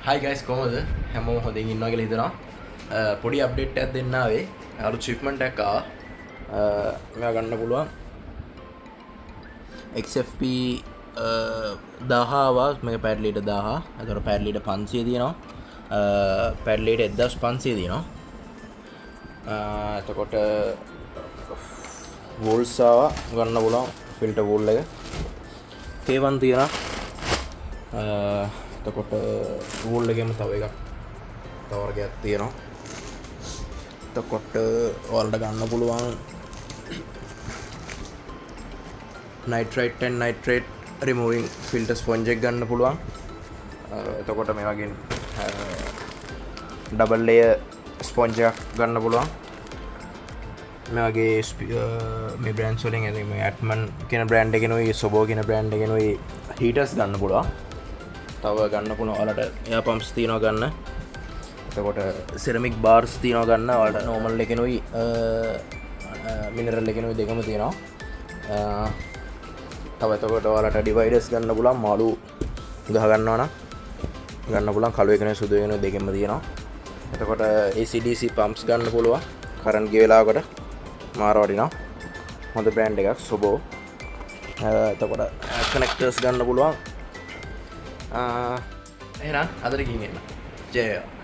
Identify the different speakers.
Speaker 1: හයි guys කොහොමද හැමෝම හොඳින් ඉන්නවා කියලා හිතනවා පොඩි අප්ඩේට් එකක් දෙන්න ආවේ අලුත් ෂිප්මන්ට් එකක් ආවා මේවා ගන්න පුළුවන් XFP 1000 ආවා මේක පැඩ් ලීටර් 1000 ඒතර පැඩ් ලීටර් 500 තියෙනවා පැඩ් ලීටර් 1500 තියෙනවා එතකොට වෝල්ස් ආවා ගන්න පුළුවන් ෆිල්ටර් වෝල් එක K1 තියෙනවා එතකොට වෝල් එකේම තව එකක් තව වර්ගයක් තියෙනවා. එතකොට ඔයාලට ගන්න පුළුවන් nitrate and nitrate removing filter sponge එක ගන්න පුළුවන්. එතකොට මේ වගේ double layer sponge එකක් ගන්න පුළුවන්. මේ වගේ මේ brands වලින් ඇති මේ Atman කියන brand එකේනෝයි Sobo කියන brand එකේනෝයි heaters ගන්න පුළුවන්. තව ගන්න පුළුවන් ඔයාලට එයා පම්ප්ස් තියනවා ගන්න. එතකොට සෙරමික් බාර්ස් තියනවා ගන්න. ඔයාලට නෝමල් එකෙනුයි මිනරල් එකෙනුයි දෙකම තියෙනවා. තව එතකොට ඔයාලට ඩිවයිඩර්ස් ගන්න පුළුවන්. මාළු ගහ ගන්නවා නම් ගන්න පුළුවන්. කළු එකෙනුයි සුදු එකෙනුයි දෙකම තියෙනවා. එතකොට ACDC පම්ප්ස් ගන්න පුළුවන්. කරන්ට් ගිය වෙලාවකට මාර වටිනවා. හොඳ බ්‍රෑන්ඩ් එකක් Sobo. එතකොට කනෙක්ටර්ස් ගන්න පුළුවන්. එහෙනම් අදට ගිහින් එන්න. ජය වේවා.